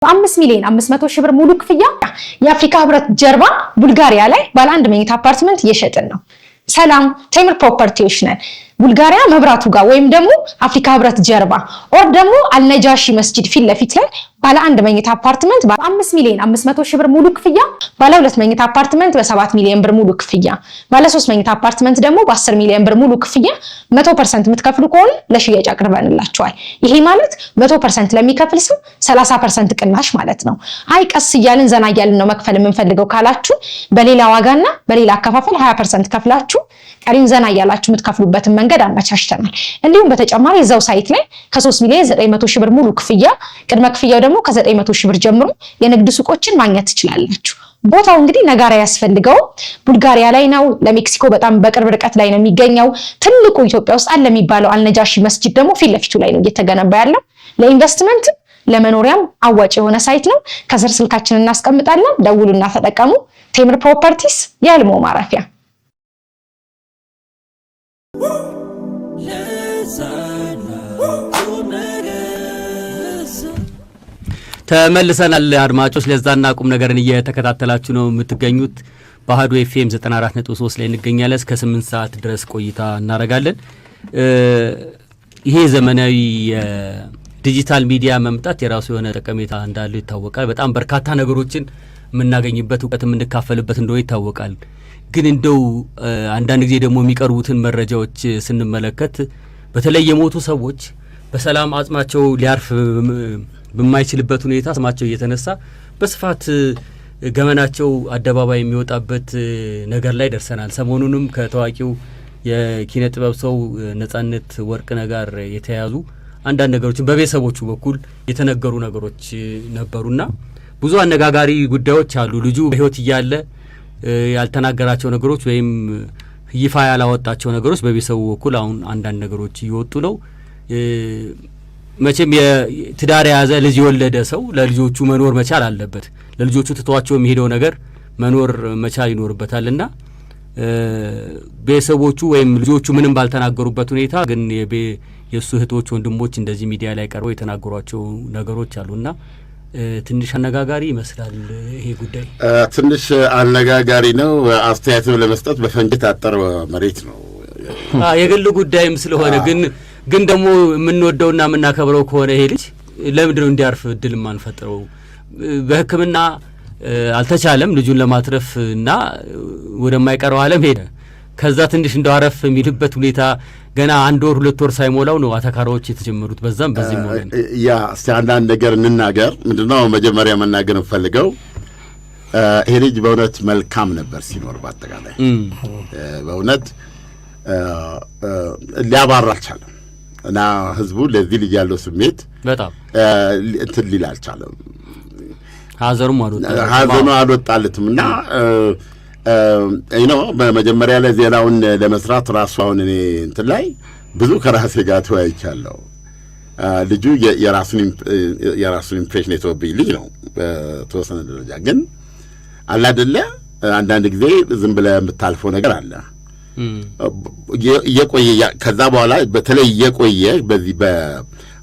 5 ሚሊዮን 500 ሺህ ብር ሙሉ ክፍያ የአፍሪካ ህብረት ጀርባ ቡልጋሪያ ላይ ባለ አንድ መኝታ አፓርትመንት እየሸጥን ነው። ሰላም ቴምር ፕሮፐርቲዎች ነን። ቡልጋሪያ መብራቱ ጋር ወይም ደግሞ አፍሪካ ህብረት ጀርባ ኦር ደግሞ አልነጃሺ መስጂድ ፊት ለፊት ላይ ባለ አንድ መኝታ አፓርትመንት በ5 ሚሊዮን 500 ሺህ ብር ሙሉ ክፍያ፣ ባለ ሁለት መኝታ አፓርትመንት በ7 ሚሊዮን ብር ሙሉ ክፍያ፣ ባለ 3 መኝታ አፓርትመንት ደግሞ በ10 ሚሊዮን ብር ሙሉ ክፍያ 100% የምትከፍሉ ከሆነ ለሽያጭ አቅርበንላችኋል። ይሄ ማለት 100% ለሚከፍል ሰው 30% ቅናሽ ማለት ነው። አይ ቀስ እያልን ዘና እያልን ነው መክፈል የምንፈልገው ካላችሁ በሌላ ዋጋና በሌላ አከፋፈል 20% ከፍላችሁ ቀሪን ዘና እያላችሁ የምትከፍሉበትን መንገድ አመቻችተናል። እንዲሁም በተጨማሪ እዛው ሳይት ላይ ከ3 ሚሊዮን 900 ሺህ ብር ሙሉ ክፍያ፣ ቅድመ ክፍያው ደግሞ ከ900 ሺህ ብር ጀምሮ የንግድ ሱቆችን ማግኘት ትችላላችሁ። ቦታው እንግዲህ ነጋራ ያስፈልገው ቡልጋሪያ ላይ ነው። ለሜክሲኮ በጣም በቅርብ ርቀት ላይ ነው የሚገኘው። ትልቁ ኢትዮጵያ ውስጥ አለ የሚባለው አልነጃሺ መስጂድ ደግሞ ፊት ለፊቱ ላይ ነው እየተገነባ ያለው። ለኢንቨስትመንት ለመኖሪያም አዋጭ የሆነ ሳይት ነው። ከስር ስልካችንን እናስቀምጣለን። ደውሉና ተጠቀሙ። ቴምር ፕሮፐርቲስ የህልሞ ማረፊያ። ተመልሰናል አድማጮች። ለዛና ቁም ነገርን እየተከታተላችሁ ነው የምትገኙት። በአህዱ ኤፍኤም 94.3 ላይ እንገኛለን። እስከ 8 ሰዓት ድረስ ቆይታ እናደርጋለን። ይሄ ዘመናዊ ዲጂታል ሚዲያ መምጣት የራሱ የሆነ ጠቀሜታ እንዳለው ይታወቃል። በጣም በርካታ ነገሮችን የምናገኝበት እውቀት የምንካፈልበት እንደሆነ ይታወቃል። ግን እንደው አንዳንድ ጊዜ ደግሞ የሚቀርቡትን መረጃዎች ስንመለከት በተለይ የሞቱ ሰዎች በሰላም አጽማቸው ሊያርፍ በማይችልበት ሁኔታ ስማቸው እየተነሳ በስፋት ገመናቸው አደባባይ የሚወጣበት ነገር ላይ ደርሰናል። ሰሞኑንም ከታዋቂው የኪነ ጥበብ ሰው ነጻነት ወርቅነህ ጋር የተያዙ አንዳንድ ነገሮችን በቤተሰቦቹ በኩል የተነገሩ ነገሮች ነበሩና ብዙ አነጋጋሪ ጉዳዮች አሉ። ልጁ በህይወት እያለ ያልተናገራቸው ነገሮች ወይም ይፋ ያላወጣቸው ነገሮች በቤተሰቡ በኩል አሁን አንዳንድ ነገሮች እየወጡ ነው። መቼም የትዳር የያዘ ልጅ የወለደ ሰው ለልጆቹ መኖር መቻል አለበት። ለልጆቹ ትተዋቸው የሚሄደው ነገር መኖር መቻል ይኖርበታልና ቤተሰቦቹ ወይም ልጆቹ ምንም ባልተናገሩበት ሁኔታ ግን የሱ እህቶች ወንድሞች እንደዚህ ሚዲያ ላይ ቀርበው የተናገሯቸው ነገሮች አሉና ትንሽ አነጋጋሪ ይመስላል። ይሄ ጉዳይ ትንሽ አነጋጋሪ ነው። አስተያየት ለመስጠት በፈንጅ ታጠረ መሬት ነው። የግል ጉዳይም ስለሆነ ግን ደግሞ የምንወደውና የምናከብረው ከሆነ ይሄ ልጅ ለምንድን ነው እንዲያርፍ እድል ማንፈጥረው? በሕክምና አልተቻለም ልጁን ለማትረፍ እና ወደማይቀረው ዓለም ሄደ። ከዛ ትንሽ እንደዋረፍ የሚልበት ሁኔታ ገና 1 ወር 2 ወር ሳይሞላው ነው አተካራዎች የተጀመሩት። በዛም በዚህ ሞለን ያ እስቲ አንዳንድ ነገር እንናገር። ምንድነው መጀመሪያ መናገር እንፈልገው ይሄ ልጅ በእውነት መልካም ነበር ሲኖር። በአጠቃላይ በእውነት ሊያባራ አልቻለም እና ህዝቡ ለዚህ ልጅ ያለው ስሜት በጣም እንትን ሊል አልቻለም። ሀዘኑ አልወጣለትም እና በመጀመሪያ ላይ ዜናውን ለመስራት ራሱ አሁን እኔ እንትን ላይ ብዙ ከራሴ ጋር ተወያይቻለሁ። ልጁ የራሱን ኢምፕሬሽን የተወብኝ ልጅ ነው በተወሰነ ደረጃ። ግን አለ አይደለ አንዳንድ ጊዜ ዝም ብለህ የምታልፈው ነገር አለ። እየቆየ ከዛ በኋላ በተለይ እየቆየ በዚህ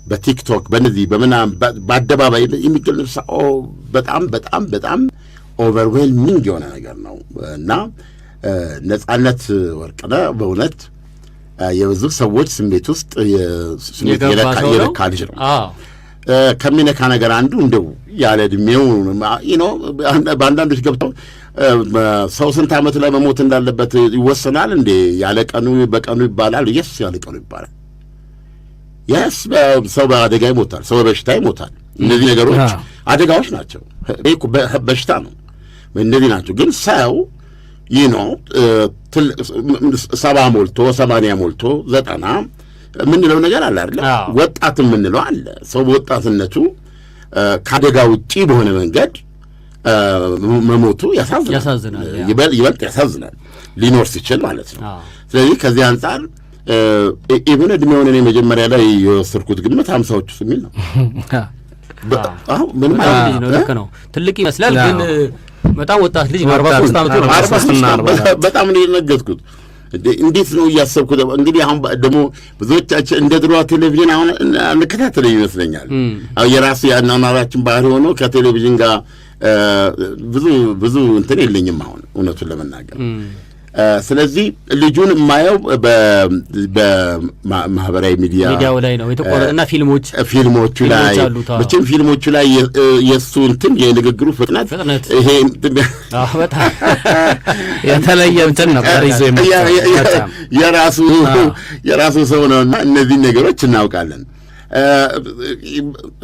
በቲክቶክ በነዚህ በምናምን በአደባባይ የሚገለጽ በጣም በጣም በጣም ኦቨርዌልሚንግ የሆነ ነገር ነው እና ነጻነት ወርቅነህ በእውነት የብዙ ሰዎች ስሜት ውስጥ ስሜት የለካ ልጅ ነው። ከሚነካ ነገር አንዱ እንደው ያለ ዕድሜው በአንዳንዶች ገብተው ሰው ስንት ዓመት ላይ መሞት እንዳለበት ይወሰናል እንዴ? ያለ ቀኑ በቀኑ ይባላል። የስ ያለ ቀኑ ይባላል። የስ ሰው በአደጋ ይሞታል፣ ሰው በበሽታ ይሞታል። እነዚህ ነገሮች አደጋዎች ናቸው። በሽታ ነው፣ እነዚህ ናቸው። ግን ሰው ሰባ ሞልቶ 80 ሞልቶ 90 የምንለው ነገር አለ አይደል? ወጣት የምንለው አለ። ሰው በወጣትነቱ ከአደጋ ውጪ በሆነ መንገድ መሞቱ ያሳዝናል፣ ይበልጥ ያሳዝናል ሊኖር ሲችል ማለት ነው። ስለዚህ ከዚህ አንጻር ኢቭን ዕድሜውን እኔ መጀመሪያ ላይ የወሰድኩት ግምት 50ዎቹ የሚል ነው። ምንም ልክ ነው። ትልቅ ይመስላል ግን በጣም ወጣት ልጅ ነው። 43 ዓመት ነው። በጣም ነው የነገርኩት እንዴት ነው እያሰብኩት እንግዲህ አሁን ደግሞ ብዙዎቻችን እንደ ድሮ ቴሌቪዥን አሁን እንከታተለው ይመስለኛል። አሁን የራሱ ያናናራችን ባህሪ ሆኖ ከቴሌቪዥን ጋር ብዙ እንትን የለኝም አሁን እውነቱን ለመናገር። ስለዚህ ልጁን የማየው በማህበራዊ ሚዲያው ላይ ነው የተቆረጠና ፊልሞቹ ላይ ብቻም ፊልሞቹ ላይ የእሱ እንትን የንግግሩ ፍጥነት ይሄ በጣም የተለየ እንትን ነበር ይዞ የራሱ ሰው ነውና እነዚህ ነገሮች እናውቃለን።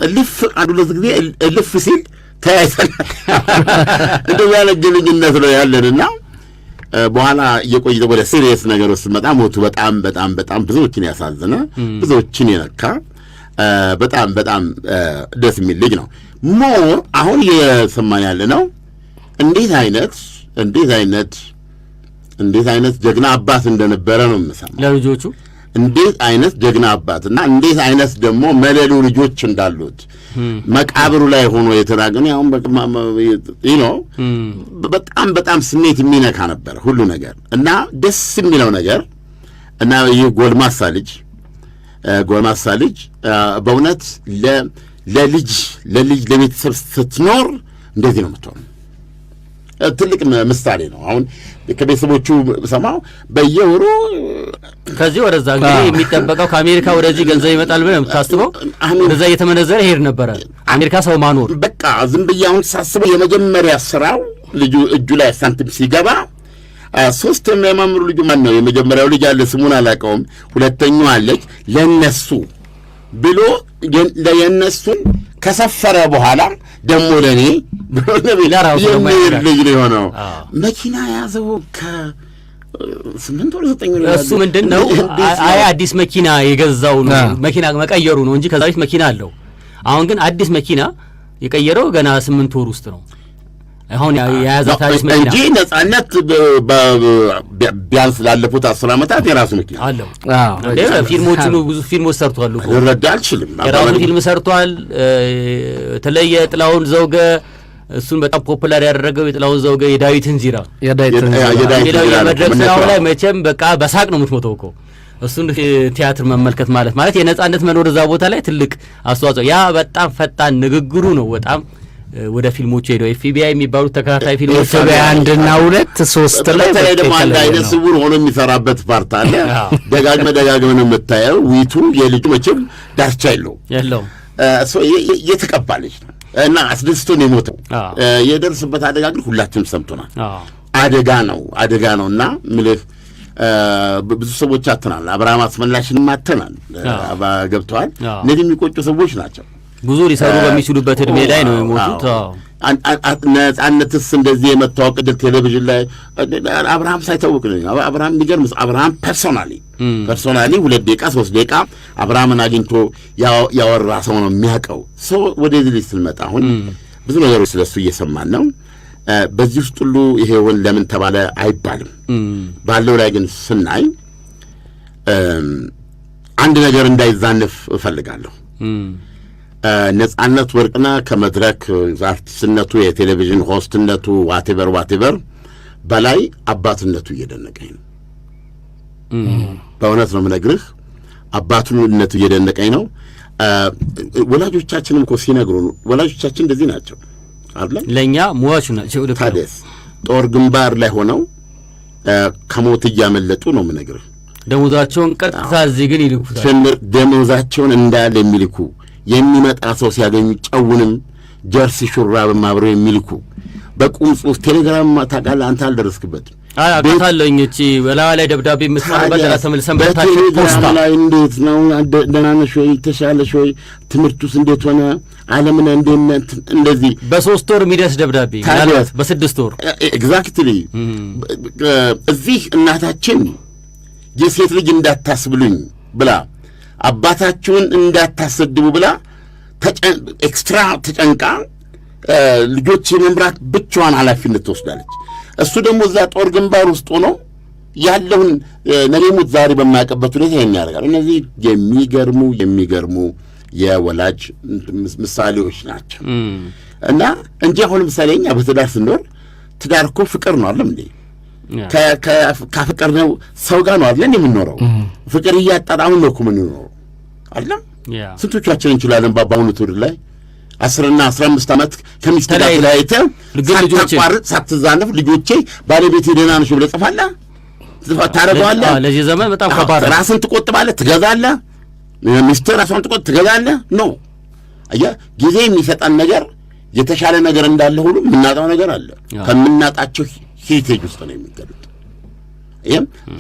እልፍ አንዱ ለዚህ ጊዜ እልፍ ሲል ተያይተናል። እንደዚህ ያለ ግንኙነት ነው ያለንና በኋላ እየቆየ ወደ ሲሪየስ ነገር ውስጥ መጣ። ሞቱ በጣም በጣም በጣም ብዙዎችን ያሳዘነ ብዙዎችን የነካ በጣም ደስ የሚል ልጅ ነው። ሞር አሁን እየሰማን ያለ ነው እንዴት አይነት ጀግና አባት እንደነበረ ነው የምሰማው ለልጆቹ እንዴት አይነት ጀግና አባትና እንዴት አይነት ደግሞ መለሉ ልጆች እንዳሉት መቃብሩ ላይ ሆኖ የተናገነ ያው በጣም ስሜት የሚነካ ነበር ሁሉ ነገር እና ደስ የሚለው ነገር እና ይህ ጎልማሳ ልጅ በእውነት ለልጅ ለቤተሰብ ስትኖር እንደዚህ ነው የምትሆነው። ትልቅ ምሳሌ ነው። አሁን ከቤተሰቦቹ ሰማው በየወሩ ከዚህ ወደዛ እንግዲህ የሚጠበቀው ከአሜሪካ ወደዚህ ገንዘብ ይመጣል ብለህ የምታስበው እንደዛ እየተመነዘረ ይሄድ ነበረ አሜሪካ ሰው ማኖር። በቃ ዝም ብዬ አሁን ሳስበው የመጀመሪያ ስራው ልጁ እጁ ላይ ሳንቲም ሲገባ ሶስት የሚያማምሩ ልጁ ማን ነው የመጀመሪያው ልጅ አለ ስሙን አላውቀውም፣ ሁለተኛው አለች ለነሱ ብሎ የነሱን ከሰፈረ በኋላ ደግሞ ለኔ ብሎ የሚሄድ ልጅ ነው የሆነው። መኪና ያዘው ከ8 ወር 9 ወር እሱ ምንድን ነው አዲስ መኪና የገዛው መኪና መቀየሩ ነው እንጂ ከዛ በፊት መኪና አለው። አሁን ግን አዲስ መኪና የቀየረው ገና 8 ወር ውስጥ ነው። አሁን የያዛት አዲስ መኪና እንጂ ነጻነት ቢያንስ ላለፉት 10 ዓመታት የራሱ መኪና አለው። ፊልሞቹን ብዙ ፊልሞች ሰርቷል እኮ ልረዳ አልችልም። የራሱ ፊልም ሰርቷል። የተለየ ጥላውን ዘውገ እሱን በጣም ፖፑላር ያደረገው የጥላውን ዘውገ የዳዊትን ዚራ የመድረክ ስራው ላይ መቼም በቃ በሳቅ ነው የምትሞተው እኮ እሱን ቲያትር መመልከት ማለት የነጻነት መኖር እዛ ቦታ ላይ ትልቅ አስተዋጽኦ። ያ በጣም ፈጣን ንግግሩ ነው በጣም ወደ ፊልሞቹ ሄደው ኤፍቢአይ የሚባሉት ተከታታይ ፊልሞች ኤፍቢአይ 1 እና 2 3 ላይ ደግሞ አንድ አይነት ስውር ሆኖ የሚሰራበት ፓርት አለ። ደጋግመን የምታየው ዊቱ የልጁ መቼም ዳርቻ የለውም የተቀባለች ነው እና አስደስቶ ነው የሞተው። የደረሰበት አደጋ ግን ሁላችንም ሰምቶናል። አደጋ ነውና ምልህ ብዙ ሰዎች አተናል። አብርሃም አስመላሽንም አተናል ገብተዋል። እነዚህ የሚቆጩ ሰዎች ናቸው። ብዙ ሊሰሩ በሚችሉበት እድሜ ላይ ነው የሞቱት። ነጻነትስ እንደዚህ የመታወቅ ዕድል ቴሌቪዥን ላይ አብርሃም ሳይታወቅ ነው። አብርሃም የሚገርም አብርሃም ፐርሶናሊ 2 ደቂቃ 3 ደቂቃ አብርሃምን አግኝቶ ያወራ ሰው ነው የሚያውቀው ሰው። ወደዚህ ልጅ ስንመጣ አሁን ብዙ ነገሮች ስለሱ እየሰማን ነው። በዚህ ውስጥ ሁሉ ይሄውን ለምን ተባለ አይባልም። ባለው ላይ ግን ስናይ አንድ ነገር እንዳይዛነፍ እፈልጋለሁ። ነጻነት ወርቅነህ ከመድረክ አርቲስትነቱ የቴሌቪዥን ሆስትነቱ ዋቴቨር በላይ አባትነቱ እየደነቀኝ ነው። በእውነት ነው የምነግርህ፣ አባትነቱ እየደነቀኝ ነው። ወላጆቻችንም እኮ ሲነግሩን ወላጆቻችን እንደዚህ ናቸው አይደል? ለኛ ሟቹ ናቸው። ታዲያስ ጦር ግንባር ላይ ሆነው ከሞት እያመለጡ ነው የምነግርህ። ደሞዛቸውን ቀጥታ እዚህ ግን ይልኩታል። ደሞዛቸውን እንዳለ የሚልኩ የሚመጣ ሰው ሲያገኙ ጨውንም ጀርሲ ሹራብም አብረው የሚልኩ በቁም ጽሑፍ ቴሌግራም ታውቃለህ አንተ አልደረስክበትም። አውቃለሁኝ። እቺ በላዋ ላይ ደብዳቤ የምትማርበት ደራ ተመልሰን በታችን ፖስታ ላይ እንዴት ነው ደህና ነሽ ወይ ተሻለሽ ወይ ትምህርቱስ እንዴት ሆነ ዓለምን እንደዚህ በ3 ወር የሚደርስ ደብዳቤ ማለት በ6 ወር ኤግዛክትሊ። እዚህ እናታችን የሴት ልጅ እንዳታስብሉኝ ብላ አባታችሁን እንዳታሰድቡ ብላ ኤክስትራ ተጨንቃ ልጆች የመምራት ብቻዋን ኃላፊነት ትወስዳለች። እሱ ደግሞ እዛ ጦር ግንባር ውስጥ ሆኖ ያለውን ነገሙት ዛሬ በማያውቅበት ሁኔታ የሚያደርጋል። እነዚህ የሚገርሙ የወላጅ ምሳሌዎች ናቸው እና እንጂ አሁን ምሳሌ እኛ በትዳር ስንኖር ትዳር እኮ ፍቅር ነው አይደል እንዴ? ካፈቀርነው ሰው ጋር ነው አይደል የምንኖረው? ፍቅር እያጣጣምን ነው እኮ የምንኖረው አይደል? ስንቶቻችን እንችላለን በአሁኑ ትውልድ ላይ 10 እና 15 ዓመት ከሚስት ጋር ተለያይተህ ሳታቋርጥ ሳትዛነፍ ልጆቼ ባለቤቴ ደህና ነሽ ብለህ ጽፋለህ ታረጋለህ። ለዚህ ዘመን በጣም ከባድ። ራስን ትቆጥባለህ፣ ትገዛለህ። ሚስትህ ራሷን ትገዛለህ። ኖ አየህ፣ ጊዜ የሚሰጠን ነገር የተሻለ ነገር እንዳለ ሁሉ የምናጣው ነገር አለ። ከምናጣቸው ሄሪቴጅ ውስጥ ነው የሚገሉት።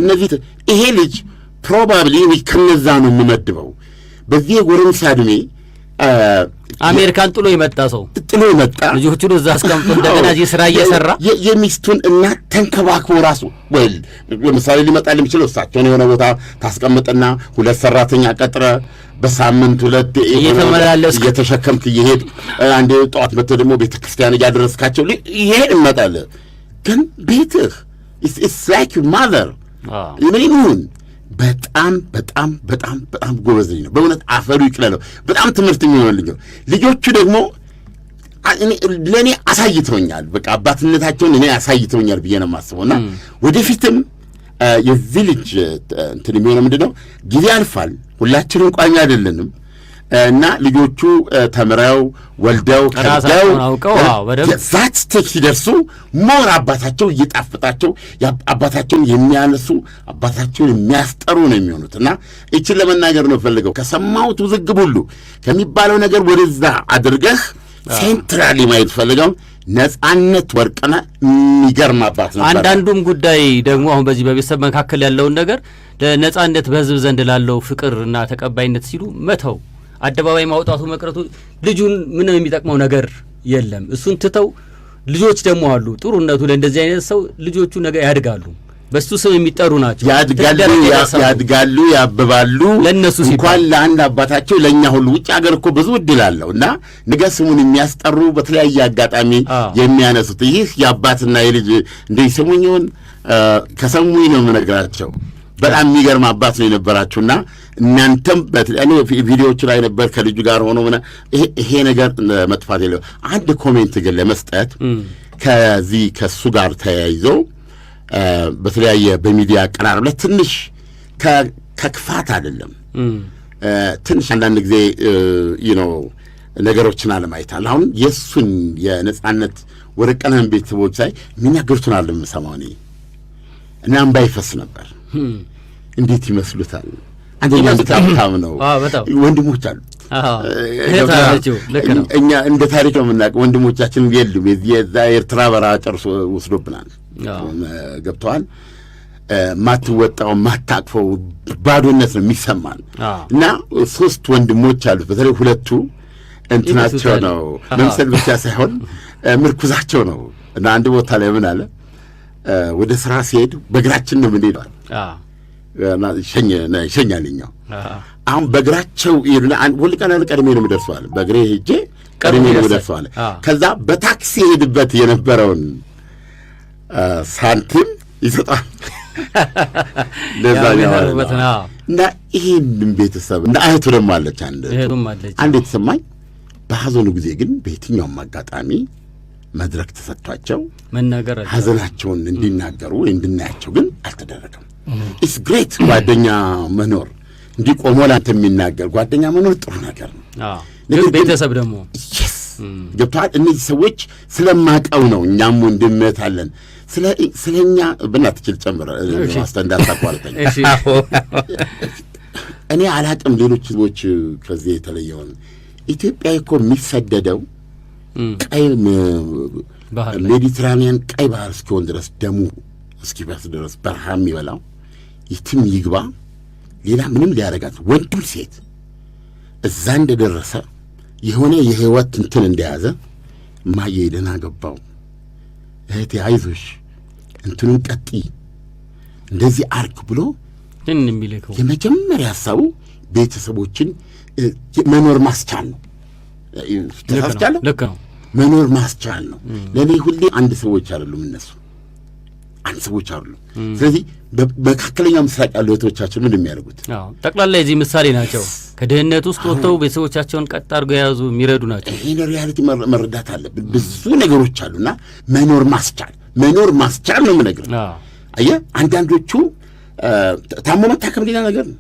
እነዚህ ይሄ ልጅ ፕሮባብሊ ከነዛ ነው የምመድበው። በዚህ የጎረምሳ ዕድሜ አሜሪካን ጥሎ የመጣ ሰው ልጆቹን እዛ አስቀምጦ እንደገና እዚህ ስራ እየሰራ የሚስቱን እናት ተንከባክቦ ራሱ ወይ ለምሳሌ ሊመጣ የሚችለው እሳቸውን የሆነ ቦታ ታስቀምጥና 2 ሰራተኛ ቀጥረ በሳምንት 2 እየተመላለስ እየተሸከምክ እየሄድ አንዴ ጠዋት መጥተህ ደግሞ ቤተክርስቲያን እያደረስካቸው ይሄድ እንመጣለ። ግን ቤትህ ኢትስ ላይክ ዩር ማዘር ምን በጣም በጣም በጣም በጣም ጎበዝ ነው በእውነት። አፈሩ ይቅለለው። በጣም ትምህርት የሚሆንልኝ ልጆቹ ደግሞ ለእኔ አሳይተውኛል። በቃ አባትነታቸውን እኔ አሳይተውኛል ብዬ ነው የማስበውና ወደፊትም የዚህ ልጅ እንትን የሚሆነው ምንድን ነው ጊዜ አልፋል። ሁላችንም ቋሚ አይደለንም እና ልጆቹ ተምረው ወልደው ከደው ዛት ስቴክ ሲደርሱ ሞር አባታቸው እየጣፍጣቸው አባታቸውን የሚያነሱ አባታቸውን የሚያስጠሩ ነው የሚሆኑት። እና እችን ለመናገር ነው ፈልገው ከሰማሁት ውዝግብ ሁሉ ከሚባለው ነገር ወደዛ አድርገህ ሴንትራሊ ማየት ፈልገው ነጻነት ወርቅነህ የሚገርም አባት ነበር። አንዳንዱም ጉዳይ ደግሞ አሁን በዚህ በቤተሰብ መካከል ያለውን ነገር ለነጻነት በህዝብ ዘንድ ላለው ፍቅር እና ተቀባይነት ሲሉ መተው አደባባይ ማውጣቱ መቅረቱ ልጁን ምንም የሚጠቅመው ነገር የለም። እሱን ትተው ልጆች ደግሞ አሉ። ጥሩነቱ ለእንደዚህ አይነት ሰው ልጆቹ ነገ ያድጋሉ፣ በሱ ስም የሚጠሩ ናቸው። ያድጋሉ፣ ያብባሉ። ለነሱ እንኳን ለአንድ አባታቸው ለኛ ሁሉ ውጭ ሀገር እኮ ብዙ እድል አለው እና ነገ ስሙን የሚያስጠሩ በተለያየ አጋጣሚ የሚያነሱት ይህ የአባትና የልጅ እንደ ስሙኝውን ከሰሙኝ ነው የምነግራቸው። በጣም የሚገርም አባት ነው የነበራችሁና እናንተም በተለያዩ ቪዲዮዎች ላይ ነበር ከልጁ ጋር ሆኖ ይሄ ነገር መጥፋት የለው። አንድ ኮሜንት ግን ለመስጠት ከዚህ ከሱ ጋር ተያይዞ በተለያየ በሚዲያ አቀራረብ ላይ ትንሽ ከክፋት አይደለም ትንሽ አንዳንድ ጊዜ ነገሮችን አለማይታል። አሁን የእሱን የነጻነት ወርቅነህን ቤተሰቦች ሳይ የሚናገሩትን አለምሰማው እኔ እና እምባ ይፈስ ነበር። እንዴት ይመስሉታል? አንደኛ በጣም ነው ወንድሞች አሉ። እኛ እንደ ታሪክ ነው የምናውቀው። ወንድሞቻችን የሉም። የዛ ኤርትራ በረሃ ጨርሶ ወስዶብናል። ገብተዋል። ማትወጣው ማታቅፈው ባዶነት ነው የሚሰማን እና 3 ወንድሞች አሉት። በተለይ 2ቱ እንትናቸው ነው መምሰል ብቻ ሳይሆን ምርኩዛቸው ነው እና አንድ ቦታ ላይ ምን አለ ወደ ስራ ሲሄድ በእግራችን ነው ምን ይላል ሸኛልኛው አሁን በእግራቸው ይሉና ሁሉ ቀን ቀድሜ ነው የምደርሰዋል። በእግሬ ሄጄ ቀድሜ ነው የምደርሰዋል። ከዛ በታክሲ ሄድበት የነበረውን ሳንቲም ይሰጣል ለዛኛው እና ይሄንን ቤተሰብ እና እህቱ ደግሞ አለች አንድ የተሰማኝ በሐዘኑ ጊዜ ግን በየትኛውም አጋጣሚ መድረክ ተሰጥቷቸው መናገር ሐዘናቸውን እንዲናገሩ እንድናያቸው ግን አልተደረገም። ኢትስ ግሬት ጓደኛ መኖር እንዲህ ቆሞ ላንተ የሚናገር ጓደኛ መኖር ጥሩ ነገር ነው። ግን ቤተሰብ ደግሞ ገብቶሃል። እነዚህ ሰዎች ስለማቀው ነው እኛም ወንድምነት አለን ስለኛ በእናትህ ጨምረ እንዳታቋርጠኝ። እኔ አላቅም ሌሎች ሰዎች ከዚህ የተለየውን ኢትዮጵያ እኮ የሚሰደደው ቀይ ሜዲትራኒያን ቀይ ባህር እስኪሆን ድረስ ደሙ እስኪፈስ ድረስ በረሃ የሚበላው የትም ይግባ ሌላ ምንም ሊያረጋት ወንድም ሴት እዛ እንደደረሰ የሆነ የህይወት እንትን እንደያዘ ማየ ደህና ገባው እህቴ አይዞሽ እንትኑን ቀጥይ እንደዚህ አርክ ብሎ የሚልከው የመጀመሪያ ሐሳቡ ቤተሰቦችን መኖር ማስቻል ነው። ተሳስቻለሁ። ልክ ነው። መኖር ማስቻል ነው። ለኔ ሁሌ አንድ ሰዎች አይደሉም እነሱ አንድ ሰዎች አይደሉም። ስለዚህ በመካከለኛው ምስራቅ ያሉ እህቶቻችን ምን የሚያደርጉት ጠቅላላ የዚህ ምሳሌ ናቸው። ከድህነት ውስጥ ወጥተው ቤተሰቦቻቸውን ቀጥ አድርገው የያዙ የሚረዱ ናቸው። ይሄን ሪያሊቲ መረዳት አለብን። ብዙ ነገሮች አሉና መኖር ማስቻል ነው የምነግርህ። አየህ አንዳንዶቹ ታሞ መታከም ሌላ ነገር ነው።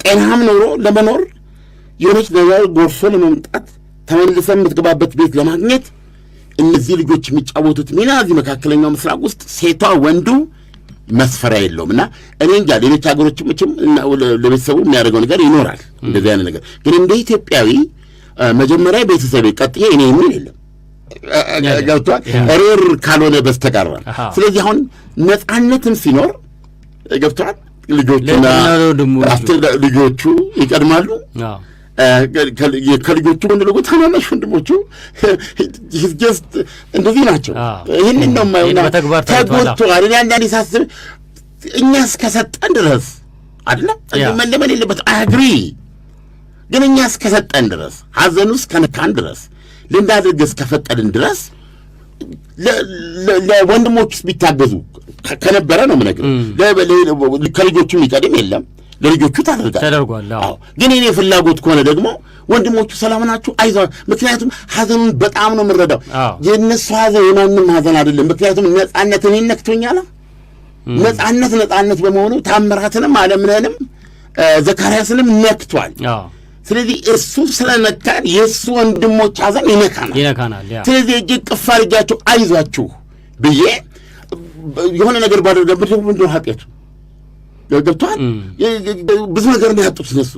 ጤናም ኖሮ ለመኖር የሆነች ነገር ጎርሶ ለመምጣት ተመልሰን የምትገባበት ቤት ለማግኘት እነዚህ ልጆች የሚጫወቱት ሚና እዚህ መካከለኛው ምስራቅ ውስጥ ሴቷ ወንዱ መስፈሪያ የለውም። እና እኔ እንጃ ሌሎች ሀገሮች ምችም ለቤተሰቡ የሚያደርገው ነገር ይኖራል እንደዚህ አይነት ነገር። ግን እንደ ኢትዮጵያዊ መጀመሪያ ቤተሰቤ ቀጥዬ እኔ የሚል የለም ገብቷል ሬር ካልሆነ በስተቀር። ስለዚህ አሁን ነፃነትም ሲኖር ገብቷል ልጆቹ ይቀድማሉ። ከልጆቹ ወንድ ልጆቹ ታናናሽ ወንድሞቹ ጀስት እንደዚህ ናቸው። ይህንን ነው የማየውና ተጎድተዋል። እኔ አንዳንዴ ሳስብ እኛ እስከሰጠን ድረስ አይደለም መለመን የለበት አግሪ ግን እኛ እስከሰጠን ድረስ ሀዘኑ እስከነካን ድረስ ልናደርግ እስከፈቀድን ድረስ ለወንድሞቹስ ቢታገዙ ከነበረ ነው የምነግርህ። ከልጆቹ የሚቀድም የለም ለልጆቹ ተደርጓል። ግን እኔ ፍላጎት ከሆነ ደግሞ ወንድሞቹ ሰላም ናችሁ አይዞህ። ምክንያቱም ሀዘኑን በጣም ነው የምረዳው። የእነሱ ሀዘን የማንም ሀዘን አይደለም። ምክንያቱም ነጻነት እኔን ነክቶኛል። ነጻነት በመሆኑ ታምራትንም አለምነንም ዘካርያስንም ነክቷል። ስለዚህ እሱ ስለነካን የእሱ ወንድሞች ሀዘን ይነካናል። ስለዚህ እጅግ ቅፍ አድርጊያቸው አይዟችሁ ብዬ የሆነ ነገር ባደረገበት ምንድነው ኃጢአቱ ገብቷል። ብዙ ነገር ነው ያጡት እነሱ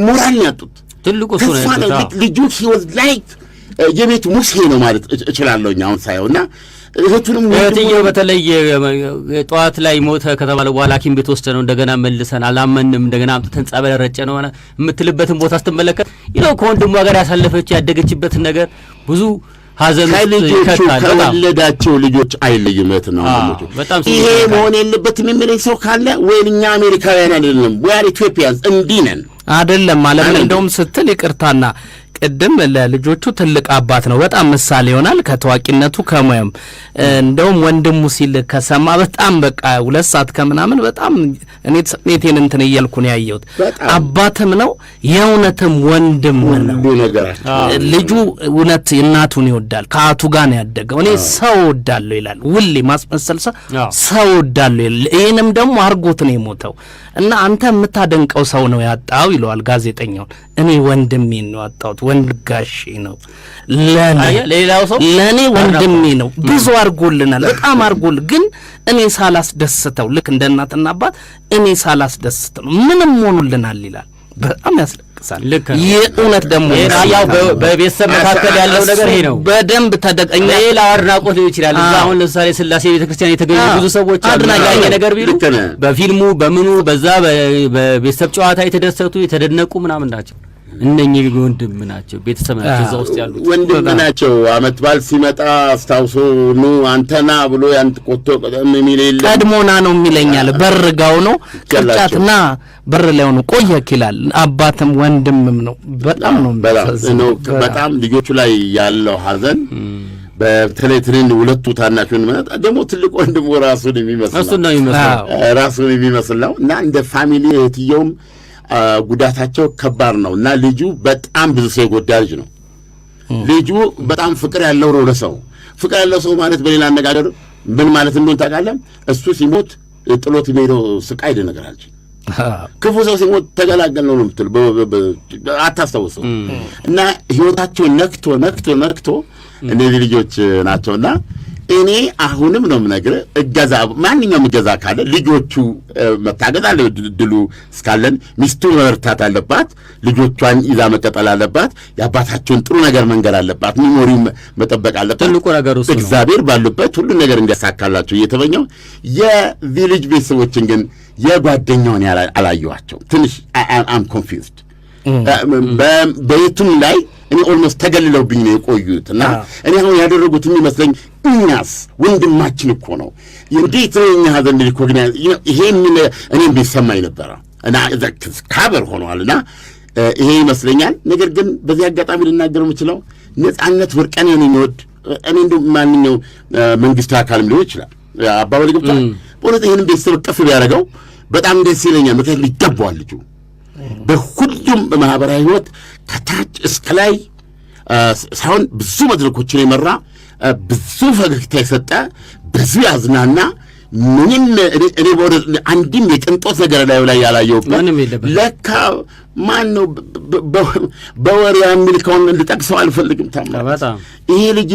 ሞራል ነው ያጡት። ትልቁ እሱ ነው ልጁ ሲወዝ ላይ የቤት ሙሴ ነው ማለት እችላለሁ አሁን ሳየውና እህቱንም እህትየው በተለይ ጠዋት ላይ ሞተ ከተባለ በኋላ ሐኪም ቤት ወስደነው እንደገና መልሰን አላመንም እንደገና አምጥተን ጸበል ረጨነው የምትልበትን ቦታ ስትመለከት ይለው ከወንድሟ ጋር ያሳለፈች ያደገችበትን ነገር ብዙ ሀዘን ከወለዳቸው ልጆች አይለይም። እህት ነው ወንድሞቹ ይሄ መሆን የለበትም የሚለኝ ሰው ካለ ወይ እኛ አሜሪካውያን አይደለም ወይ ኢትዮጵያንስ እንዲህ ነን አይደለም ማለት እንደውም ስትል ይቅርታና ቅድም ለልጆቹ ትልቅ አባት ነው በጣም ምሳሌ ይሆናል ከታዋቂነቱ ከሙያም እንደውም ወንድሙ ሲል ከሰማ በጣም በቃ 2 ሰዓት ከምናምን በጣም እኔቴን እንትን እያልኩ ነው ያየሁት። አባትም ነው የእውነትም ወንድም ነው ልጁ እውነት እናቱን ይወዳል ከአቱ ጋር ነው ያደገው። እኔ ሰው ወዳለሁ ይላል ውሌ ማስመሰል ሰው ወዳለሁ ይሄንም ደግሞ አርጎት ነው የሞተው እና አንተ የምታደንቀው ሰው ነው ያጣው ይለዋል ጋዜጠኛውን። እኔ ወንድሜን ነው ያጣሁት ወንድጋሼ ነው ለሌላው ሰው ለኔ ወንድሜ ነው ብዙ አርጎልናል በጣም አርጎል ግን እኔ ሳላስደስተው ልክ እንደ እናትና አባት እኔ ሳላስደስተው ምንም ሆኖልናል ይላል። በጣም ያስለቅሳል። የእውነት ደግሞ ያው በቤተሰብ መካከል ያለው ነገር ይሄ ነው። በደንብ ተደቀኛ ሌላ አድናቆት ሊሆን ይችላል። አሁን ለምሳሌ ስላሴ ቤተክርስቲያን የተገኙ ብዙ ሰዎች አድናቂ ነገር ቢሉ በፊልሙ በምኑ በዛ በቤተሰብ ጨዋታ የተደሰቱ የተደነቁ ምናምን ናቸው። እነኚህ ወንድም ናቸው ቤተሰብ ናቸው እዛ ውስጥ ያሉት ወንድም ናቸው። አመት ባል ሲመጣ አስታውሶ ኑ አንተና ብሎ ያንተ ቆቶ ቀደም የሚል የለም ቀድሞና ነው የሚለኛል በርጋው ነው ቅርጫትና በር ላይ ሆኖ ቆየክ ይላል። አባትም ወንድምም ነው በጣም ነው በጣም ልጆቹ ላይ ያለው ሀዘን በተለይ ትንን ሁለቱ ታናሹን ማለት ደግሞ ትልቅ ወንድሙ ራሱን የሚመስል ነው እና እንደ ፋሚሊ እህትየውም ጉዳታቸው ከባድ ነው እና ልጁ በጣም ብዙ ሰው የጎዳ ልጅ ነው። ልጁ በጣም ፍቅር ያለው ነው ለሰው ፍቅር ያለው ሰው ማለት በሌላ አነጋገር ምን ማለት እንደሆነ ታውቃለህ? እሱ ሲሞት ጥሎት የሚሄደው ስቃይ ደነገራለች። ክፉ ሰው ሲሞት ተገላገል ነው የምትል አታስታውሰው እና ህይወታቸው ነክቶ እነዚህ ልጆች ናቸውና እኔ አሁንም ነው የምነግርህ እገዛ ማንኛውም እገዛ ካለ ልጆቹ መታገዝ አለ ድሉ እስካለን ሚስቱ መርታት አለባት ልጆቿን ይዛ መቀጠል አለባት የአባታቸውን ጥሩ ነገር መንገር አለባት ሚሞሪው መጠበቅ አለባት። ትልቁ ነገር እሱ ነው። እግዚአብሔር ባሉበት ሁሉ ነገር እንዲያሳካላቸው እየተመኘው የቪሌጅ ቤተሰቦችን ግን የጓደኛውን አላየኋቸው ትንሽ አም ኮንፊውዝድ በየቱም ላይ እኔ ኦልሞስት ተገልለውብኝ ነው የቆዩትና እኔ አሁን ያደረጉት የሚመስለኝ እኛስ ወንድማችን እኮ ነው እንዴት ነው እኛ ሀዘን ሪኮግናይዝ ይሄ እኔ ቢሰማኝ ነበረ እና ካበር ሆኗልና ይሄ ይመስለኛል። ነገር ግን በዚህ አጋጣሚ ልናገር የምችለው ነጻነት ወርቀን የሚወድ እኔ እንደው ማንኛው መንግስት አካልም ሊሆን ይችላል አባባል ገብቷል። በእውነት ይሄንን ቤተሰብ ቀፍ ቢያደርገው በጣም ደስ ይለኛል። ምክንያቱም ይገባዋል ልጁ በሁሉም በማህበራዊ ህይወት ከታች እስከ ላይ ሳይሆን ብዙ መድረኮችን የመራ ብዙ ፈገግታ የሰጠ ብዙ ያዝናና ምንም እኔ አንድም የቅንጦት ነገር ላይ ያላየሁበት ለካ ማን ነው በወሬ የሚልከውን እንድጠቅሰው አልፈልግም። ታምራት ይሄ ልጅ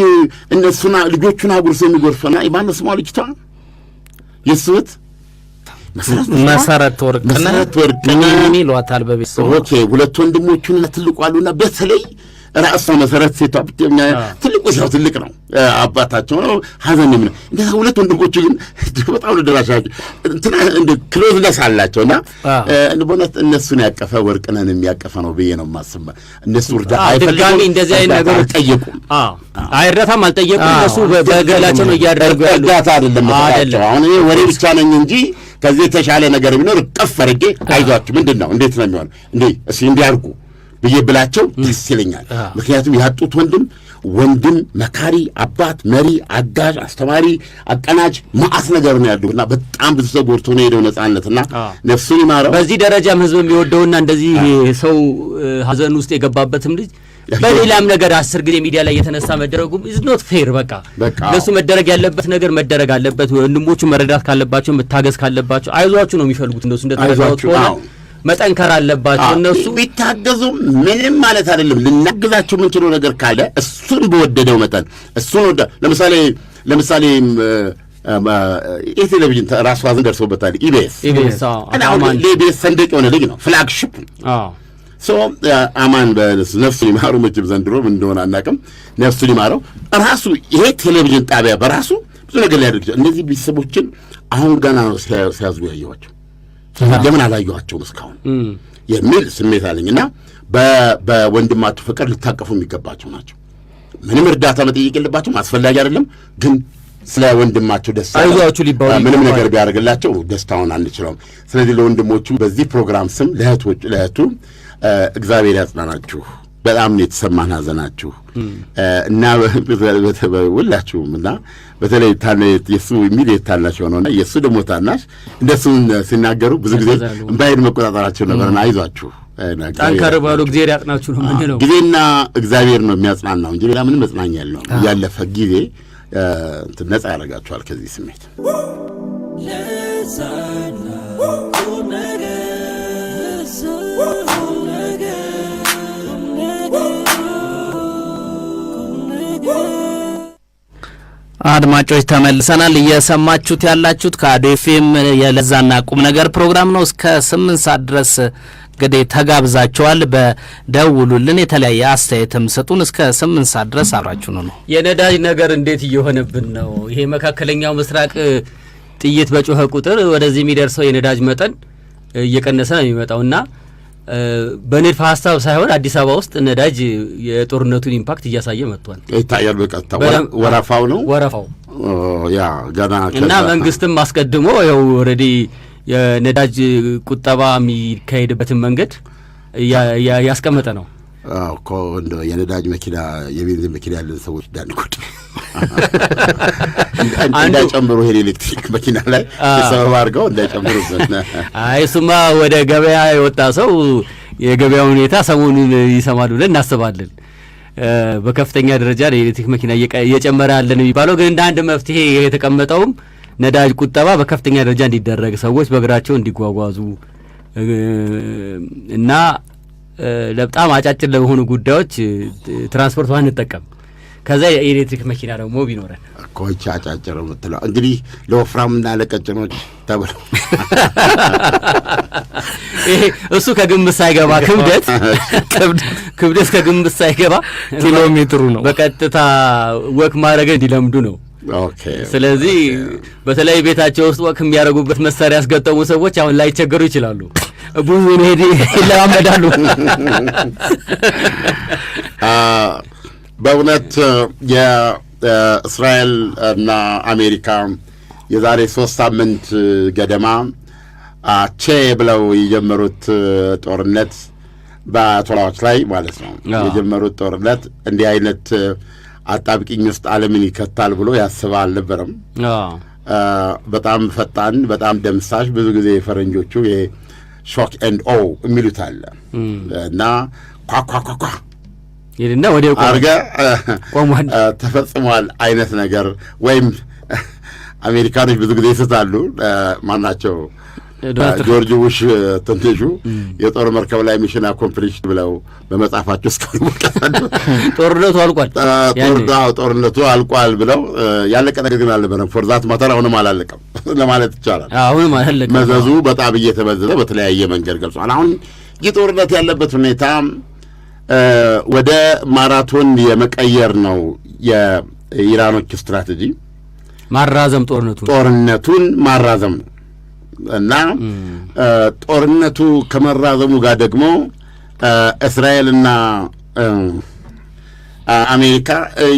እነሱና ልጆቹን አጉርሶ የሚጎርፈና ማነው ስሟ ልጅቷ የሱት መሰረት ወርቅነህ ይሏታል በቤተሰብ ኦኬ ሁለት ወንድሞቹና ትልቁ አሉና በተለይ ራሷ መሰረት ሴቷ ብትኛ ትልቁ ሰው ትልቅ ነው አባታቸው ነው ሀዘን ምን እንደዛ ሁለት ወንድሞቹ ግን በጣም ደራሻቸው እንትና እንደ ክሎዝነስ አላቸውና በእውነት እነሱን ያቀፈ ወርቅነህን የሚያቀፈ ነው ብዬ ነው የማስበው። እነሱ እርዳታ አይፈልጉም፣ እንደዚህ አይነት ነገር አልጠየቁም። አይረታም አልጠየቁም። እነሱ በገላቸው ነው እያደረጉ ያሉት እርዳታ አይደለም። አሁን እኔ ወሬ ብቻ ነኝ እንጂ ከዚህ የተሻለ ነገር ቢኖር ቀፍ አድርጌ አይዟችሁ ምንድን ነው እንዴት ነው የሚሆነው እንዴ እስኪ እንዲያርጉ ብዬ ብላቸው ደስ ይለኛል። ምክንያቱም ያጡት ወንድም መካሪ፣ አባት፣ መሪ፣ አጋዥ፣ አስተማሪ፣ አቀናጅ ማአት ነገር ነው ያሉና በጣም ብዙ ሰው ጎርቶ ነው የሄደው ነጻነትና ነፍሱን ይማረው። በዚህ ደረጃም ህዝብ የሚወደውና እንደዚህ ሰው ሀዘን ውስጥ የገባበትም ልጅ በሌላም ነገር 10 ጊዜ ሚዲያ ላይ የተነሳ መደረጉ is not fair። በቃ ለሱ መደረግ ያለበት ነገር መደረግ አለበት። ወንድሞቹ መረዳት ካለባቸው መታገዝ ካለባቸው አይዟችሁ ነው የሚፈልጉት እነሱ እንደተረዳው ሆነ መጠንከር አለባቸው። እነሱ ቢታገዙ ምንም ማለት አይደለም። ልናግዛቸው የምንችለው ነገር ካለ እሱን በወደደው መጠን እሱን ለምሳሌ የቴሌቪዥን ራሱ አዘን ደርሶበታል። ኢቢኤስ ለኢቢኤስ ሰንደቅ የሆነ ልጅ ነው ፍላግሺፕ አማን በነፍሱ ሊማረው መቼም ዘንድሮ ምን እንደሆነ አናውቅም። ነፍሱ ሊማረው ራሱ ይሄ ቴሌቪዥን ጣቢያ በራሱ ብዙ ነገር ሊያደርግ ይችላል። እነዚህ ቤተሰቦችን አሁን ገና ነው ሲያዝሉ ያየኋቸው። ለምን አላየኋቸውም እስካሁን የሚል ስሜት አለኝና በወንድማቱ ፍቅር ልታቀፉ የሚገባቸው ናቸው። ምንም እርዳታ መጠየቅ የለባቸውም፣ አስፈላጊ አይደለም። ግን ስለ ወንድማቸው ደስታ ምንም ነገር ቢያደርግላቸው ደስታውን አንችለውም። ስለዚህ ለወንድሞቹ በዚህ ፕሮግራም ስም ለእህቱ እግዚአብሔር ያጽናናችሁ። በጣም ነው የተሰማን ሐዘናችሁ እና ሁላችሁም እና በተለይ የሱ ኢሚዲየት ታናሽ ሆነውና የሱ ደግሞ ታናሽ እንደሱን ሲናገሩ ብዙ ጊዜ እንባይን መቆጣጠራቸው ነበርና አይዟችሁ ጠንከር ባሉ እግዚአብሔር ያጽናችሁ ነው ምንድነው ጊዜና እግዚአብሔር ነው የሚያጽናናው እንጂ ሌላ ምንም መጽናኛ የለውም። ያለፈ ጊዜ ነፃ ያደርጋችኋል ከዚህ ስሜት። አድማጮች ተመልሰናል። እየሰማችሁት ያላችሁት ከአዶ ኤፍኤም የለዛና ቁም ነገር ፕሮግራም ነው። እስከ 8 ሰዓት ድረስ እንግዲህ ተጋብዛችኋል። በደውሉልን የተለያየ አስተያየትም ስጡን። እስከ 8 ሰዓት ድረስ አብራችሁን ነው። የነዳጅ ነገር እንዴት እየሆነብን ነው? ይሄ መካከለኛው ምስራቅ ጥይት በጮኸ ቁጥር ወደዚህ የሚደርሰው የነዳጅ መጠን እየቀነሰ ነው የሚመጣውና በንድፈ ሀሳብ ሳይሆን አዲስ አበባ ውስጥ ነዳጅ የጦርነቱን ኢምፓክት እያሳየ መጥቷል። ይታያል። በቀጥታ ወረፋው ያ ገና እና መንግስትም አስቀድሞ ያው ኦልሬዲ የነዳጅ ቁጠባ የሚካሄድበትን መንገድ ያስቀመጠ ነው እኮ እንደ የነዳጅ መኪና የቤንዚን መኪና ያለን ሰዎች ዳንኩት እንዳይጨምሩ ይሄ ኤሌክትሪክ መኪና ላይ ሰበብ አድርገው እንዳይጨምሩ ዘና እሱማ ወደ ገበያ የወጣ ሰው የገበያው ሁኔታ ሰሞኑን ይሰማል ብለን እናስባለን። በከፍተኛ ደረጃ የኤሌክትሪክ መኪና እየጨመረ ያለ ነው የሚባለው። ግን እንደ አንድ መፍትሄ የተቀመጠውም ነዳጅ ቁጠባ በከፍተኛ ደረጃ እንዲደረግ ሰዎች በእግራቸው እንዲጓጓዙ እና ለበጣም አጫጭር ለሆኑ ጉዳዮች ትራንስፖርት አንጠቀም። ከዛ የኤሌክትሪክ መኪና ደግሞ ቢኖረን ኮቻ አጫጭር የምትለው እንግዲህ ለወፍራምና ለቀጭኖች ተብሎ ይሄ እሱ ከግምት ሳይገባ ክብደት ከግምት ሳይገባ ኪሎ ሜትሩ ነው በቀጥታ ወክ ማድረግ እንዲለምዱ ነው። ኦኬ። ስለዚህ በተለይ ቤታቸው ውስጥ ወክ የሚያደርጉበት መሳሪያ ያስገጠሙ ሰዎች አሁን ላይ ቸገሩ ይችላሉ። ብዙ ሄዲ ይለማመዳሉ። በእውነት የእስራኤል እና አሜሪካ የዛሬ 3 ሳምንት ገደማ ቼ ብለው የጀመሩት ጦርነት በአያቶላዎች ላይ ማለት ነው የጀመሩት ጦርነት እንዲህ አይነት አጣብቂኝ ውስጥ ዓለምን ይከታል ብሎ ያስባ አልነበረም። በጣም ፈጣን፣ በጣም ደምሳሽ፣ ብዙ ጊዜ ፈረንጆቹ ሾክ ኤንድ ኦ የሚሉት አለ እና ኳኳኳኳ ይልና ወዲያው አርገ ተፈጽሟል አይነት ነገር ወይም አሜሪካኖች ብዙ ጊዜ ይስታሉ። ማናቸው ጆርጅ ቡሽ ትንሹ የጦር መርከብ ላይ ሚሽን አኮምፕሊሽድ ብለው በመጽሐፋቸው እስካሁን ይወቀሳሉ። ጦርነቱ አልቋል፣ ጦርነቱ አልቋል ብለው ያለቀ ነገር ግን አልነበረም። ፎርዛት ማተር አሁንም አላለቀም ለማለት ይቻላል። አሁንም አላለቀም። መዘዙ በጣም እየተመዘዘ በተለያየ መንገድ ገልጿል። አሁን ይህ ጦርነት ያለበት ሁኔታ ወደ ማራቶን የመቀየር ነው የኢራኖች ስትራቴጂ። ማራዘም ጦርነቱን ማራዘም ነው እና ጦርነቱ ከመራዘሙ ጋር ደግሞ እስራኤልና አሜሪካ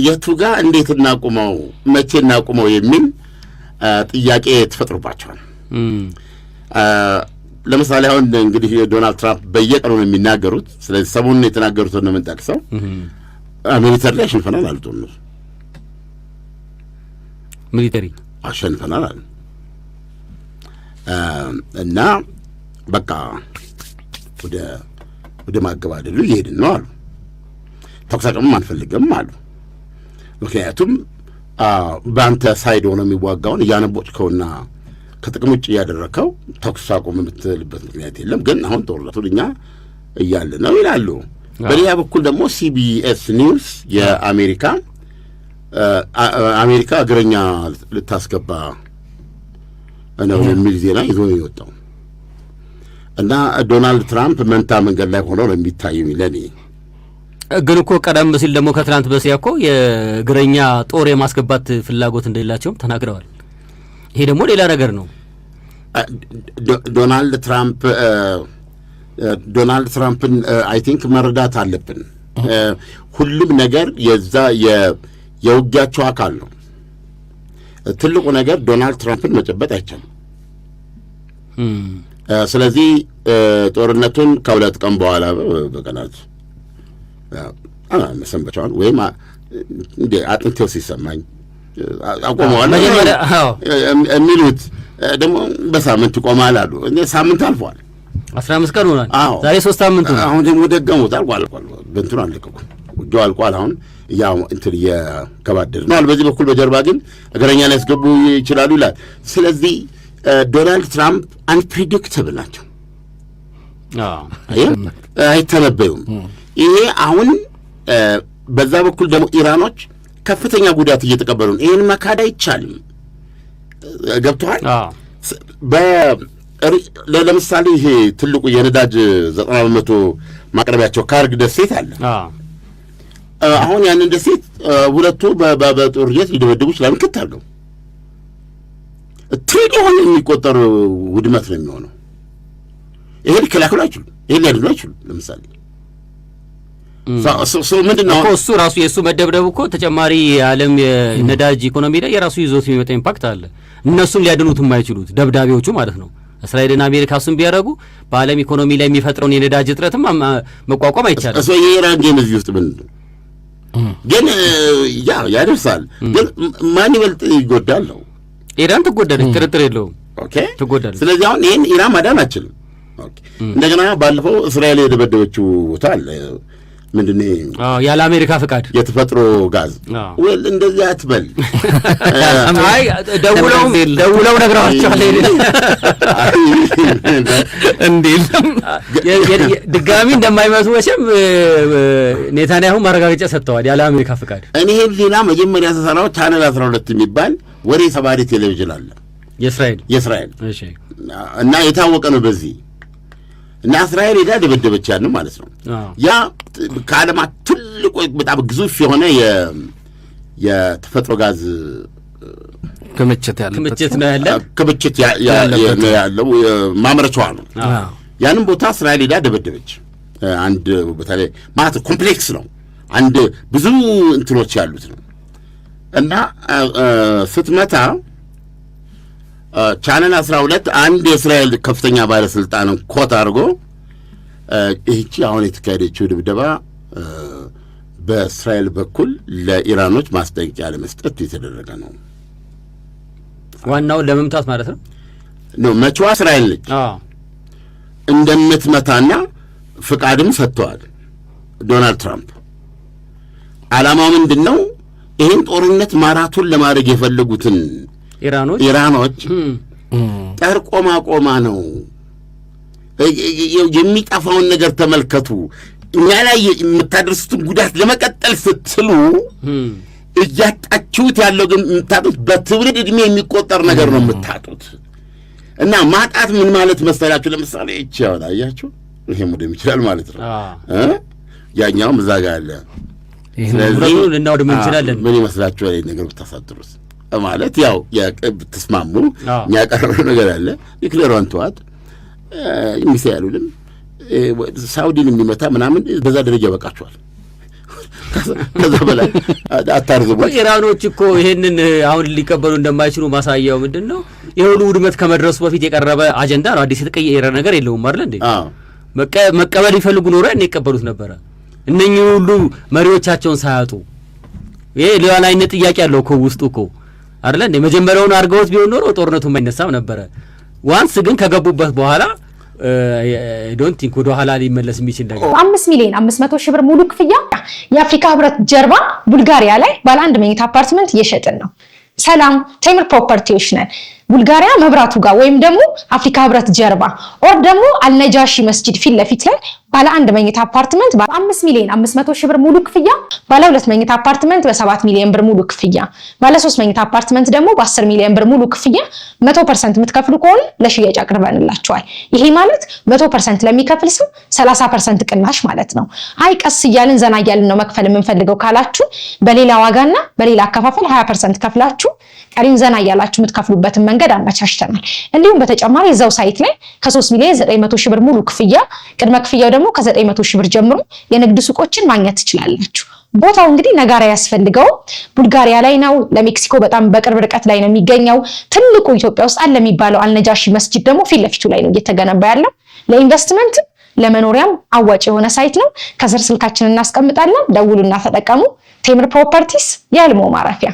የቱ ጋር እንዴት እናቁመው፣ መቼ እናቁመው የሚል ጥያቄ ተፈጥሮባቸዋል። ለምሳሌ አሁን እንግዲህ ዶናልድ ትራምፕ በየቀኑ ነው የሚናገሩት። ስለዚህ ሰሞኑን የተናገሩትን ነው የምንጠቅሰው። ሚሊተሪ ላይ አሸንፈናል አሉ። ጦርነቱ ሚሊተሪ አሸንፈናል አሉ እና በቃ ወደ ማገባደሉ እየሄድን ነው አሉ። ተኩስ አቁም አንፈልግም አሉ። ምክንያቱም በአንተ ሳይድ ሆነ የሚዋጋውን እያነቦጭከውና ከጥቅም ውጭ እያደረግከው ተኩስ አቁም የምትልበት ምክንያት የለም። ግን አሁን ጦርነቱን እኛ እያለ ነው ይላሉ። በሌላ በኩል ደግሞ ሲቢኤስ ኒውስ የአሜሪካ እግረኛ ልታስገባ ነው የሚል ዜና ይዞ ነው የወጣው እና ዶናልድ ትራምፕ መንታ መንገድ ላይ ሆነው ነው የሚታዩ ለኔ። ግን እኮ ቀደም ሲል ደግሞ ከትናንት በስቲያ እኮ የእግረኛ ጦር የማስገባት ፍላጎት እንደሌላቸውም ተናግረዋል። ይሄ ደግሞ ሌላ ነገር ነው። ዶናልድ ትራምፕን አይ ቲንክ መረዳት አለብን። ሁሉም ነገር የዛ የውጊያቸው አካል ነው። ትልቁ ነገር ዶናልድ ትራምፕን መጨበጥ አይቻልም። ስለዚህ ጦርነቱን ከሁለት ቀን በኋላ በቀናት መሰንበቻዋን ወይም እንደ አጥንቴው ሲሰማኝ አቆመዋል የሚሉት ደግሞ በሳምንት ይቆማል አሉ። ሳምንት አልፏል። 15 ቀን ሆኗል። ዛሬ 3 ሳምንት ነው። አሁን ደግሞ ደገሙት። አልቋል በእንትኑ አለቀቁ። ውጊያው አልቋል። አሁን ያው እንትን እየከባደድ ነው። በዚህ በኩል በጀርባ ግን እግረኛ ላይ ያስገቡ ይችላሉ ይላል። ስለዚህ ዶናልድ ትራምፕ አንፕሪዲክተብል ናቸው። አይተነበዩም። ይሄ አሁን በዛ በኩል ደግሞ ኢራኖች ከፍተኛ ጉዳት እየተቀበሉ ነው። ይህን መካድ አይቻልም። ገብቶሃል? ለምሳሌ ይሄ ትልቁ የነዳጅ 90% ማቅረቢያቸው ካርግ ደሴት አለ። አሁን ያንን ደሴት ሁለቱ በጦር ጀት ሊደበድቡ ይችላሉ። ክት አድርገው ትሪሊዮን የሚቆጠር ውድመት ነው የሚሆነው። ይሄ ሊከላከሉ አይችሉም። ይሄ ሊያድኑ አይችሉም። ለምሳሌ ምንድን ነው እሱ ራሱ የእሱ መደብደቡ እኮ ተጨማሪ የዓለም የነዳጅ ኢኮኖሚ ላይ የራሱ ይዞት የሚመጣ ኢምፓክት አለ። እነሱም ሊያድኑት የማይችሉት ደብዳቤዎቹ ማለት ነው። እስራኤልና አሜሪካ እሱም ቢያደርጉ በዓለም ኢኮኖሚ ላይ የሚፈጥረውን የነዳጅ እጥረትም መቋቋም አይቻልም። እሱ የኢራን ጌም እዚህ ውስጥ ምን ግን ያደርሳል። ግን ማን ይበልጥ ይጎዳል ነው? ኢራን ትጎዳለች፣ ጥርጥር የለውም። ትጎዳለች። ስለዚህ አሁን ይህን ኢራን ማዳን አችልም። እንደገና ባለፈው እስራኤል የደበደበችው ቦታ አለ። ምንድን ያለ አሜሪካ ፍቃድ የተፈጥሮ ጋዝ ወል እንደዚህ አትበል። አይ ደውለው ነግረዋቸዋል። እንዴት ድጋሚ እንደማይመቱ መቼም ኔታንያሁ ማረጋገጫ ሰጥተዋል። ያለ አሜሪካ ፍቃድ እኔ ይሄን ዜና መጀመሪያ ተሰራው ቻናል 12 የሚባል ወሬ ሰባሪ ቴሌቪዥን አለ የእስራኤል እና የታወቀ ነው በዚህ እና እስራኤል ሄዳ ደበደበች ያንን ማለት ነው። ያ ከዓለማት ትልቁ በጣም ግዙፍ የሆነ የተፈጥሮ ጋዝ ክምችት ያለው ማምረቻዋ ነው። ያንን ቦታ እስራኤል ሄዳ ደበደበች። አንድ ቦታ ላይ ማለት ኮምፕሌክስ ነው። አንድ ብዙ እንትኖች ያሉት ነው እና ስትመታ ቻናል 12 አንድ የእስራኤል ከፍተኛ ባለስልጣን ኮት አድርጎ ይህቺ አሁን የተካሄደችው ድብደባ በእስራኤል በኩል ለኢራኖች ማስጠንቀቂያ ለመስጠት የተደረገ ነው። ዋናውን ለመምታት ማለት ነው። መቼዋ እስራኤል ነች እንደምትመታና ፍቃድም ሰጥተዋል ዶናልድ ትራምፕ። ዓላማው ምንድን ነው? ይህን ጦርነት ማራቶን ለማድረግ የፈለጉትን ኢራኖች ጠርቆማ ቆማ ነው የሚጠፋውን ነገር ተመልከቱ እኛ ላይ የምታደርሱትን ጉዳት ለመቀጠል ስትሉ እያጣችሁት ያለው ግን የምታጡት በትውልድ እድሜ የሚቆጠር ነገር ነው የምታጡት እና ማጣት ምን ማለት መሰላችሁ ለምሳሌ ይቻላል አያችሁ ይሄም ወደም ይችላል ማለት ነው ያኛውም እዛ ጋር አለ ስለዚህ እናውድም እንችላለን ምን ይመስላችኋል ይሄ ነገር ብታሳድሩስ ማለት ያው ተስማሙ ያቀረበው ነገር አለ ዲክሌራንት ዋት የሚሳይሉልን ሳውዲን የሚመታ ምናምን በዛ ደረጃ በቃቸዋል ከዛ በላይ አታርጉ ኢራኖች እኮ ይሄንን አሁን ሊቀበሉ እንደማይችሉ ማሳያው ምንድነው የሁሉ ውድመት ከመድረሱ በፊት የቀረበ አጀንዳ ነው አዲስ የተቀየረ ነገር የለውም አይደል እንዴ መቀበል ይፈልጉ ኖሮ እኔ ይቀበሉት ነበር እነኚህ ሁሉ መሪዎቻቸውን ሳያጡ ይሄ ሌላኛው ጥያቄ ያለው እኮ ውስጡ እኮ አይደል እንዴ መጀመሪያውን አርገውት ቢሆን ኖሮ ጦርነቱ የማይነሳም ነበር ዋንስ ግን ከገቡበት በኋላ ዶንት ቲንክ ወደ ኋላ ሊመለስ የሚችል ነገር 5,500,000 ብር ሙሉ ክፍያ የአፍሪካ ህብረት ጀርባ ቡልጋሪያ ላይ ባለ 1 መኝታ አፓርትመንት እየሸጥን ነው ሰላም ቴምር ፕሮፐርቲዎች ነን ቡልጋሪያ መብራቱ ጋር ወይም ደግሞ አፍሪካ ህብረት ጀርባ ኦር ደግሞ አልነጃሺ መስጂድ ፊት ለፊት ላይ ባለ 1 መኝታ አፓርትመንት በ5,500,000 ብር ሙሉ ክፍያ ባለ 2 መኝታ አፓርትመንት በ7 ሚሊዮን ብር ሙሉ ክፍያ ባለ 3 መኝታ አፓርትመንት ደግሞ በ10 ሚሊዮን ብር ሙሉ ክፍያ 100% የምትከፍሉ ከሆነ ለሽያጭ አቅርበንላችኋል ይሄ ማለት 100% ለሚከፍል ሰው 30% ቅናሽ ማለት ነው አይ ቀስ እያልን ዘና እያልን ነው መክፈል የምንፈልገው ካላችሁ በሌላ ዋጋና በሌላ አከፋፈል 20% ከፍላችሁ ቀሪን ዘና እያላችሁ የምትከፍሉበትን መንገድ አመቻችተናል እንዲሁም በተጨማሪ እዛው ሳይት ላይ ከ3,900,000 ብር ሙሉ ክፍያ ቅድመ ክፍያው ደግሞ ከ900,000 ብር ጀምሮ የንግድ ሱቆችን ማግኘት ትችላላችሁ ቦታው እንግዲህ ነጋራ ያስፈልገው ቡልጋሪያ ላይ ነው ለሜክሲኮ በጣም በቅርብ ርቀት ላይ ነው የሚገኘው ትልቁ ኢትዮጵያ ውስጥ አለ የሚባለው አልነጃሺ መስጂድ ደግሞ ፊት ለፊቱ ላይ ነው እየተገነባ ያለው ለኢንቨስትመንት ለመኖሪያም አዋጭ የሆነ ሳይት ነው ከስር ስልካችንን እናስቀምጣለን ደውሉና ተጠቀሙ ቴምር ፕሮፐርቲስ የህልሞ ማረፊያ